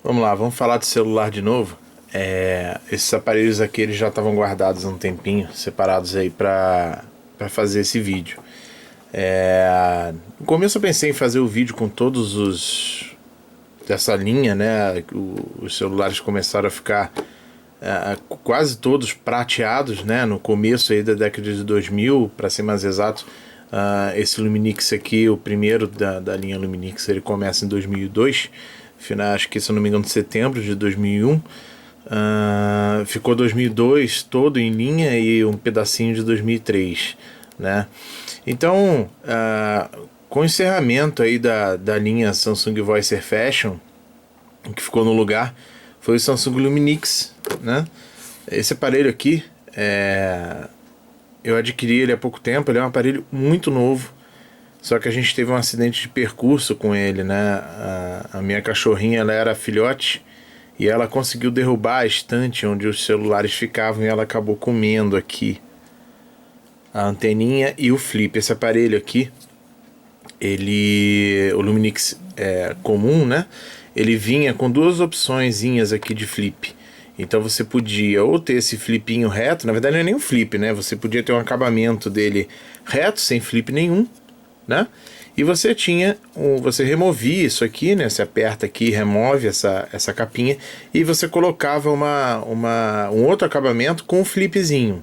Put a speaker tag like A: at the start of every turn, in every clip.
A: Vamos lá, vamos falar de celular de novo. Esses aparelhos aqui eles já estavam guardados há um tempinho, separados aí para fazer esse vídeo. No começo eu pensei em fazer o vídeo com todos os dessa linha, né? Os celulares começaram a ficar quase todos prateados, né? No começo aí da década de 2000, para ser mais exato. Esse Luminix aqui, o primeiro da linha Luminix, ele começa em 2002, final, acho que se eu não me engano, de setembro de 2001. Ficou 2002 todo em linha e um pedacinho de 2003, né? Então, com o encerramento aí da linha Samsung Voice Air Fashion, o que ficou no lugar foi o Samsung Luminix, né? Esse aparelho aqui, eu adquiri ele há pouco tempo. Ele é um aparelho muito novo, só que a gente teve um acidente de percurso com ele, né? A minha cachorrinha, ela era filhote e ela conseguiu derrubar a estante onde os celulares ficavam e ela acabou comendo aqui a anteninha e o flip. Esse aparelho aqui, o Luminix comum, né? Ele vinha com duas opçõezinhas aqui de flip. Então você podia ou ter esse flipinho reto, na verdade não é nem um flip, né? Você podia ter um acabamento dele reto, sem flip nenhum, né? E você você removia isso aqui, né? Você aperta aqui, remove essa capinha e você colocava um outro acabamento com um flipzinho,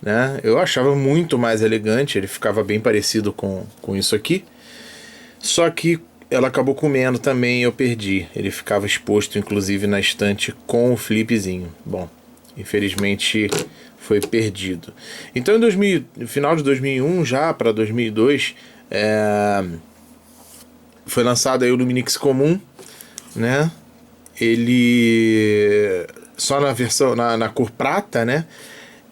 A: né? Eu achava muito mais elegante, ele ficava bem parecido com isso aqui. Só que ela acabou comendo também e eu perdi. Ele ficava exposto inclusive na estante com o flipzinho. Bom, infelizmente foi perdido. Então no final de 2001 já para 2002 foi lançado aí o Luminix comum, né? Ele só na versão na cor prata, né?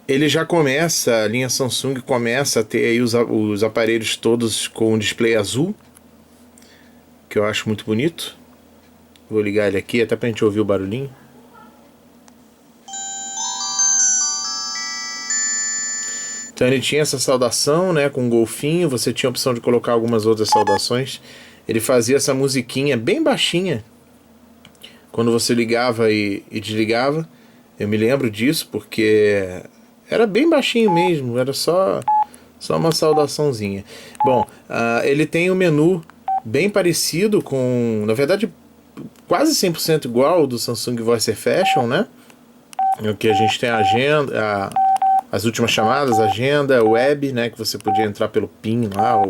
A: Ele já começa, a linha Samsung começa a ter aí os aparelhos todos com um display azul, que eu acho muito bonito. Vou ligar ele aqui até pra gente ouvir o barulhinho. Então ele tinha essa saudação, né, com um golfinho. Você tinha a opção de colocar algumas outras saudações. Ele fazia essa musiquinha bem baixinha quando você ligava e desligava. Eu me lembro disso porque era bem baixinho mesmo, era só uma saudaçãozinha. Bom, ele tem um menu bem parecido com, na verdade, quase 100% igual ao do Samsung Voice Air Fashion, né? Aqui a gente tem a agenda, as últimas chamadas, agenda, web, né? Que você podia entrar pelo PIN lá,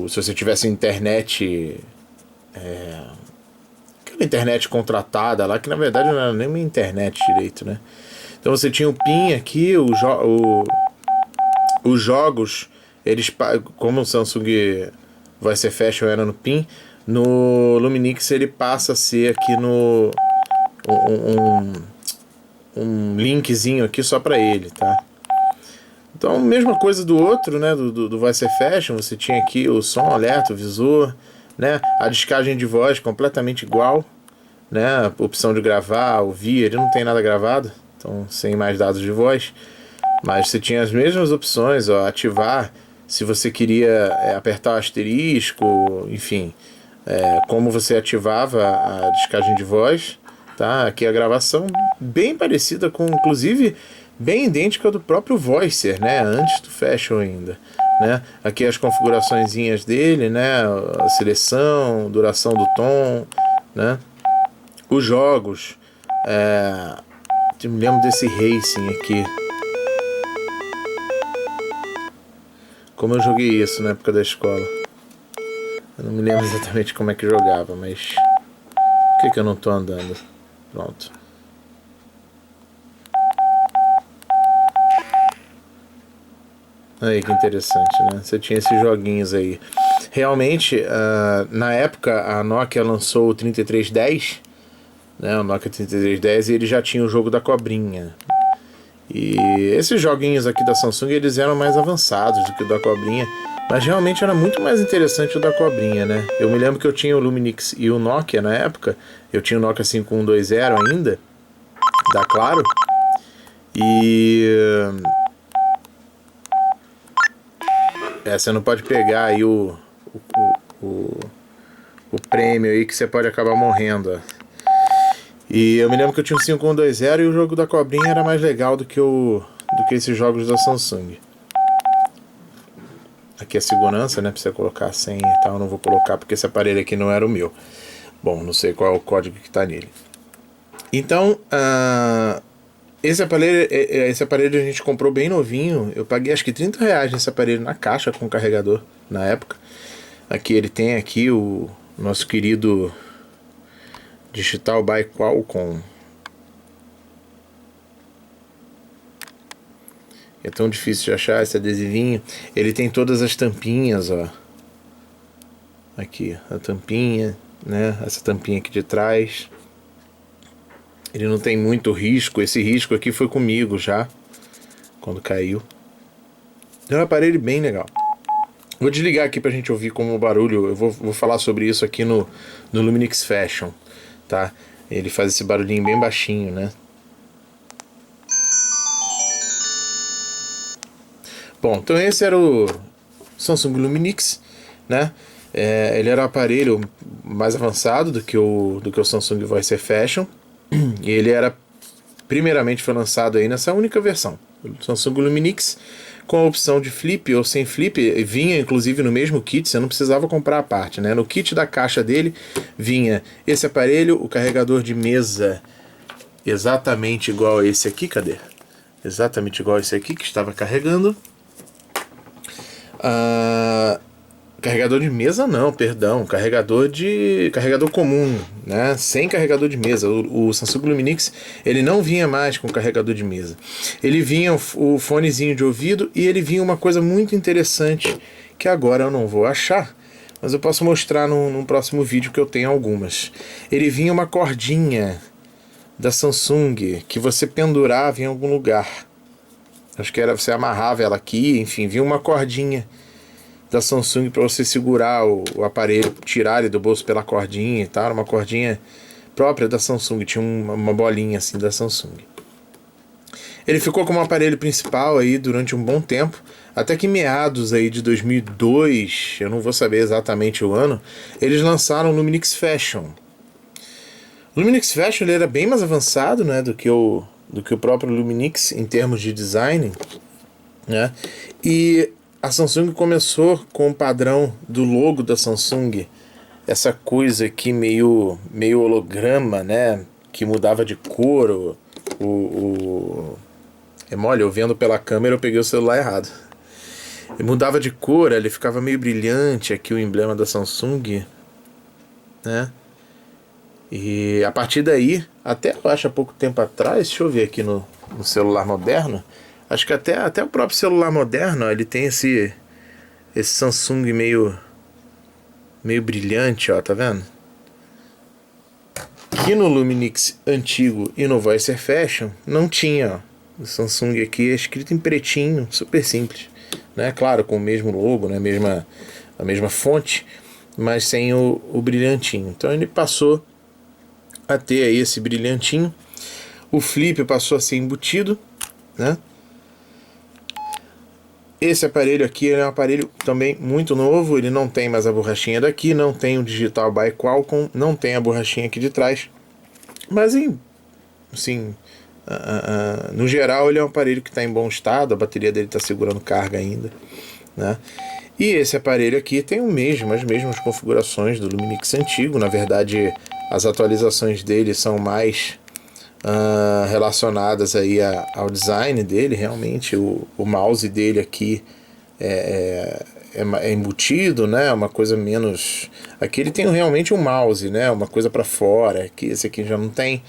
A: se você tivesse internet, aquela internet contratada lá, que na verdade não era nem uma internet direito, né? Então você tinha o PIN aqui, os jogos, como o Samsung Voice Air Fashion era no PIN, no Luminix ele passa a ser aqui um linkzinho aqui só para ele, tá? Então, mesma coisa do outro, né, do Voice Air Fashion. Você tinha aqui o som, alerta, o visor, né, a descagem de voz completamente igual, né, a opção de gravar, ouvir, ele não tem nada gravado, então sem mais dados de voz, mas você tinha as mesmas opções, ó, ativar, se você queria apertar o asterisco, enfim, como você ativava a descagem de voz, tá? Aqui a gravação bem parecida com, inclusive, bem idêntica do próprio Voicer, né? Antes do Fashion ainda, né? Aqui as configuraçõezinhas dele, né? A seleção, duração do tom, né? Os jogos, eu me lembro desse Racing aqui. Como eu joguei isso na época da escola. Eu não me lembro exatamente como é que jogava, mas por que eu não tô andando? Pronto. Aí que interessante, né? Você tinha esses joguinhos aí. Realmente, na época a Nokia lançou o 3310, né? O Nokia 3310, e ele já tinha o jogo da cobrinha. E esses joguinhos aqui da Samsung, eles eram mais avançados do que o da cobrinha, mas realmente era muito mais interessante o da cobrinha, né? Eu me lembro que eu tinha o Luminix e o Nokia na época. Eu tinha o Nokia 5120 ainda, da Claro. E você não pode pegar aí o prêmio aí que você pode acabar morrendo, ó. E eu me lembro que eu tinha um 5120 e o jogo da cobrinha era mais legal do que esses jogos da Samsung. Aqui é segurança, né? Pra você colocar a senha e tal. Eu não vou colocar porque esse aparelho aqui não era o meu. Bom, não sei qual é o código que tá nele. Então, esse aparelho a gente comprou bem novinho. Eu paguei acho que R$30 nesse aparelho na caixa com carregador na época. Aqui ele tem aqui o nosso querido Digital by Qualcomm. É tão difícil de achar esse adesivinho. Ele tem todas as tampinhas, ó. Aqui, a tampinha, né? Essa tampinha aqui de trás. Ele não tem muito risco. Esse risco aqui foi comigo já, quando caiu. É um aparelho bem legal. Vou desligar aqui pra gente ouvir como o barulho. Eu vou falar sobre isso aqui no Luminix Fashion, tá? Ele faz esse barulhinho bem baixinho, né? Bom, então esse era o Samsung Luminix, né? Ele era um aparelho mais avançado do que o Samsung Voice Fashion. E ele era, primeiramente foi lançado aí nessa única versão, o Samsung Luminix, com a opção de flip ou sem flip. Vinha inclusive no mesmo kit, você não precisava comprar a parte, né? No kit da caixa dele vinha esse aparelho, o carregador de mesa exatamente igual a esse aqui, cadê? Exatamente igual a esse aqui que estava carregando. Carregador de mesa não, perdão, carregador comum, né? Sem carregador de mesa. O Samsung Luminix, ele não vinha mais com carregador de mesa. Ele vinha o fonezinho de ouvido e ele vinha uma coisa muito interessante que agora eu não vou achar, mas eu posso mostrar num próximo vídeo, que eu tenho algumas. Ele vinha uma cordinha da Samsung que você pendurava em algum lugar. Acho que era, você amarrava ela aqui, enfim, vinha uma cordinha da Samsung para você segurar o aparelho, tirar ele do bolso pela cordinha e tal. Uma cordinha própria da Samsung, tinha uma bolinha assim da Samsung. Ele ficou como aparelho principal aí durante um bom tempo, até que meados aí de 2002, eu não vou saber exatamente o ano, eles lançaram o Luminix Fashion. O Luminix Fashion ele era bem mais avançado, né, do que o próprio Luminix em termos de design, né? E a Samsung começou com o padrão do logo da Samsung, essa coisa aqui meio holograma, né? Que mudava de cor. É mole, eu vendo pela câmera eu peguei o celular errado. Ele mudava de cor, ele ficava meio brilhante aqui o emblema da Samsung, né? E a partir daí, até eu acho há pouco tempo atrás, deixa eu ver aqui no celular moderno. Acho que até o próprio celular moderno, ó, ele tem esse Samsung meio brilhante, ó, tá vendo? Que no Luminix antigo e no Voice Fashion não tinha, ó. O Samsung aqui é escrito em pretinho, super simples, né? Claro, com o mesmo logo, né? A mesma fonte, mas sem o brilhantinho. Então ele passou a ter aí esse brilhantinho. O flip passou a ser embutido, né? Esse aparelho aqui é um aparelho também muito novo, ele não tem mais a borrachinha daqui, não tem o Digital by Qualcomm, não tem a borrachinha aqui de trás, mas assim, no geral ele é um aparelho que está em bom estado, a bateria dele está segurando carga ainda, né? E esse aparelho aqui tem as mesmas configurações do Luminix antigo. Na verdade, as atualizações dele são mais relacionadas aí ao design dele. Realmente o mouse dele aqui é embutido, né? Uma coisa menos... Aqui ele tem realmente um mouse, né? Uma coisa para fora, que esse aqui já não tem,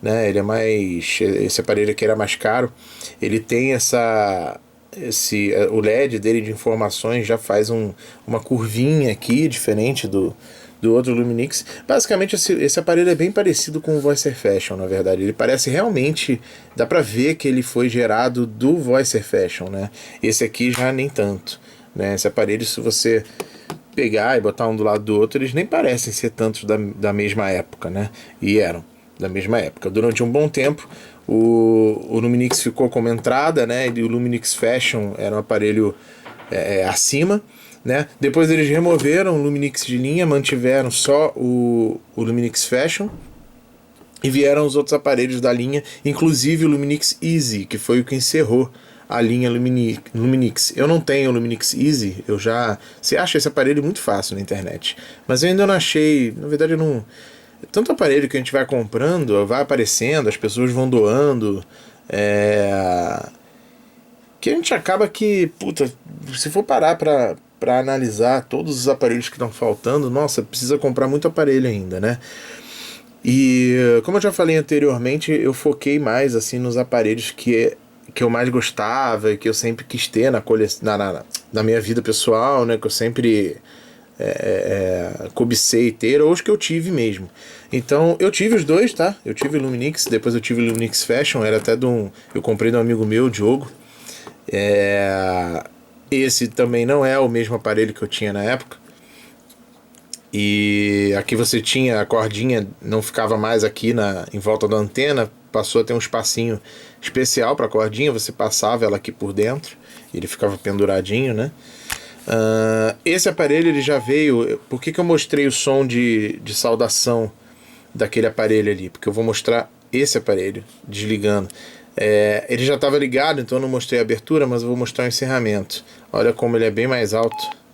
A: né? Ele é mais... Esse aparelho aqui era mais caro. Ele tem o LED dele de informações já faz uma curvinha aqui, diferente do outro Luminix. Basicamente esse aparelho é bem parecido com o Voice Fashion, na verdade. Ele parece realmente, dá pra ver que ele foi gerado do Voice Fashion, né? Esse aqui já nem tanto, né? Esse aparelho, se você pegar e botar um do lado do outro, eles nem parecem ser tantos da mesma época, né? E eram da mesma época. Durante um bom tempo o Luminix ficou como entrada, né? E o Luminix Fashion era um aparelho acima, né? Depois eles removeram o Luminix de linha, mantiveram só o Luminix Fashion e vieram os outros aparelhos da linha, inclusive o Luminix Easy, que foi o que encerrou a linha Luminix. Eu não tenho o Luminix Easy, você acha esse aparelho muito fácil na internet, mas eu ainda não achei, na verdade eu não... Tanto aparelho que a gente vai comprando, vai aparecendo, as pessoas vão doando, que a gente acaba que, puta, se for parar pra analisar todos os aparelhos que estão faltando, nossa, precisa comprar muito aparelho ainda, né? E como eu já falei anteriormente, eu foquei mais assim nos aparelhos que eu mais gostava e que eu sempre quis ter na minha vida pessoal, né? Que eu sempre cobicei ter, ou os que eu tive mesmo. Então eu tive os dois, tá? Eu tive o Luminix, depois eu tive o Luminix Fashion, era até eu comprei de um amigo meu, Diogo. Esse também não é o mesmo aparelho que eu tinha na época. E aqui você tinha a cordinha, não ficava mais aqui em volta da antena, passou a ter um espacinho especial para a cordinha, você passava ela aqui por dentro, ele ficava penduradinho, né? Esse aparelho ele já veio. Por que eu mostrei o som de saudação daquele aparelho ali? Porque eu vou mostrar esse aparelho desligando. Ele já estava ligado, então eu não mostrei a abertura, mas eu vou mostrar o encerramento. Olha como ele é bem mais alto.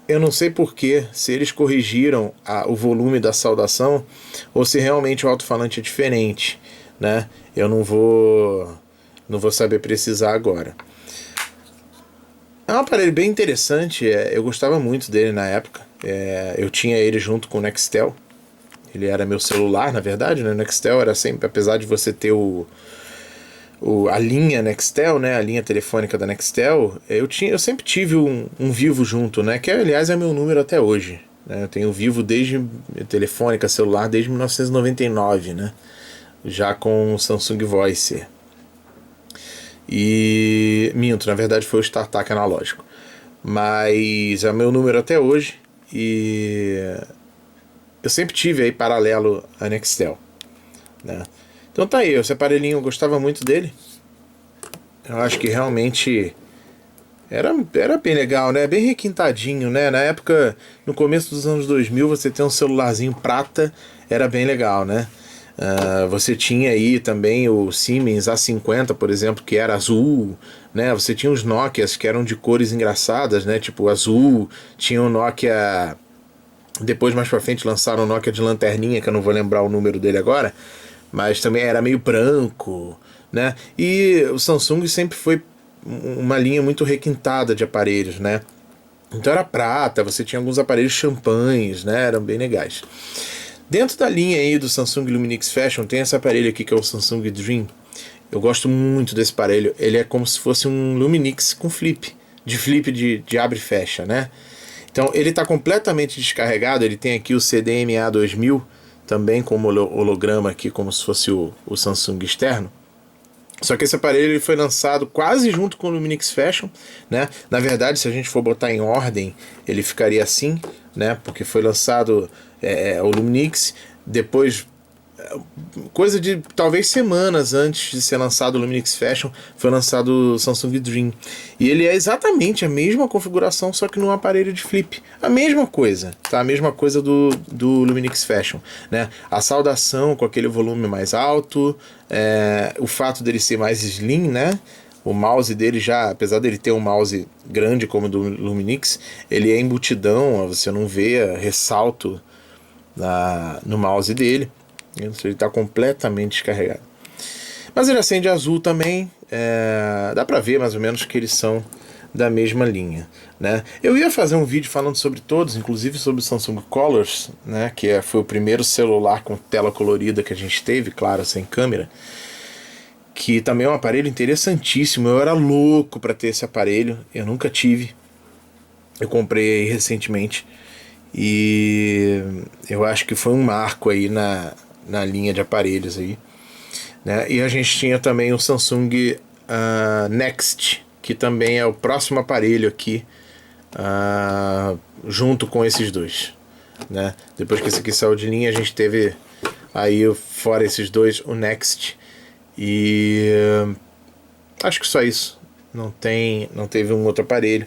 A: Eu não sei porquê, se eles corrigiram o volume da saudação ou se realmente o alto-falante é diferente, né? Eu não vou saber precisar agora. É um aparelho bem interessante, eu gostava muito dele na época. Eu tinha ele junto com o Nextel. Ele era meu celular, na verdade, né? O Nextel era sempre, apesar de você ter a linha Nextel, né, a linha telefônica da Nextel, eu sempre tive um Vivo junto, né, que aliás é meu número até hoje, né, eu tenho Vivo desde telefônica, celular desde 1999, né, já com o Samsung Voice. E minto, na verdade foi o StarTAC analógico, mas é meu número até hoje e eu sempre tive aí paralelo a Nextel, né. Então tá aí, esse aparelhinho eu gostava muito dele. Eu acho que realmente era bem legal, né? Bem requintadinho, né? Na época, no começo dos anos 2000, você ter um celularzinho prata era bem legal, né? Você tinha aí também o Siemens A50, por exemplo, que era azul, né? Você tinha os Nokias que eram de cores engraçadas, né? Tipo azul, tinha o Nokia... Depois, mais pra frente, lançaram o Nokia de lanterninha, que eu não vou lembrar o número dele agora, mas também era meio branco, né? E o Samsung sempre foi uma linha muito requintada de aparelhos, né? Então era prata, você tinha alguns aparelhos champanhes, né? Eram bem legais. Dentro da linha aí do Samsung Luminix Fashion tem esse aparelho aqui que é o Samsung Dream. Eu gosto muito desse aparelho. Ele é como se fosse um Luminix com flip de abre e fecha, né? Então ele está completamente descarregado. Ele tem aqui o CDMA 2000 também como holograma aqui, como se fosse o Samsung externo. Só que esse aparelho ele foi lançado quase junto com o Luminix Fashion, né? Na verdade, se a gente for botar em ordem, ele ficaria assim, né? Porque foi lançado o Luminix, depois, coisa de talvez semanas antes de ser lançado o Luminix Fashion, foi lançado o Samsung Dream. E ele é exatamente a mesma configuração, só que num aparelho de flip. A mesma coisa, tá? A mesma coisa do Luminix Fashion, né? A saudação com aquele volume mais alto, o fato dele ser mais slim, né? O mouse dele já, apesar dele ter um mouse grande como o do Luminix, ele é embutidão, você não vê ressalto no mouse dele. Ele está completamente descarregado. Mas ele acende azul também. Dá pra ver mais ou menos que eles são da mesma linha, né? Eu ia fazer um vídeo falando sobre todos, inclusive sobre o Samsung Colors, né? Que foi o primeiro celular com tela colorida que a gente teve, claro, sem câmera. Que também é um aparelho interessantíssimo. Eu era louco para ter esse aparelho. Eu nunca tive. Eu comprei recentemente. E eu acho que foi um marco aí na linha de aparelhos aí, né? E a gente tinha também o Samsung Next, que também é o próximo aparelho aqui, junto com esses dois, né? Depois que esse aqui saiu de linha, a gente teve aí, fora esses dois, o Next. E Acho que só isso. Não teve um outro aparelho.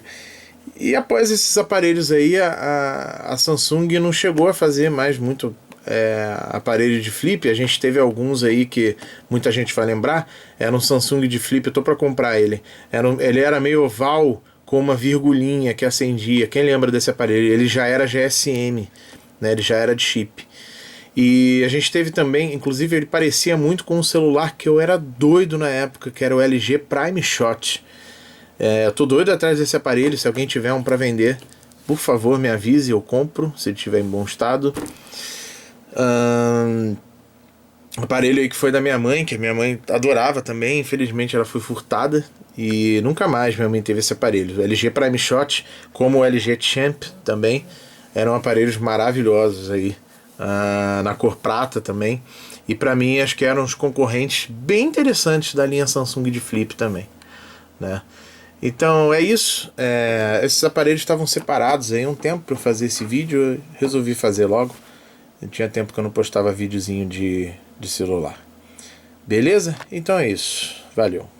A: E após esses aparelhos aí, a Samsung não chegou a fazer mais muito aparelho de flip. A gente teve alguns aí que muita gente vai lembrar. Era um Samsung de flip, eu tô para comprar ele. Ele era meio oval com uma virgulinha que acendia. Quem lembra desse aparelho? Ele já era GSM, né? Ele já era de chip. E a gente teve também, inclusive ele parecia muito com um celular que eu era doido na época, que era o LG Prime Shot. Eu tô doido atrás desse aparelho. Se alguém tiver um para vender, por favor me avise, eu compro, se ele estiver em bom estado. Aparelho aí que foi da minha mãe, que a minha mãe adorava também. Infelizmente ela foi furtada e nunca mais minha mãe teve esse aparelho. O LG Prime Shot, como o LG Champ também, eram aparelhos maravilhosos aí, na cor prata também. E para mim acho que eram os concorrentes bem interessantes da linha Samsung de flip também, né? Então é isso. Esses aparelhos estavam separados aí um tempo para fazer esse vídeo. Eu resolvi fazer logo. Tinha tempo que eu não postava videozinho de celular. Beleza? Então é isso. Valeu.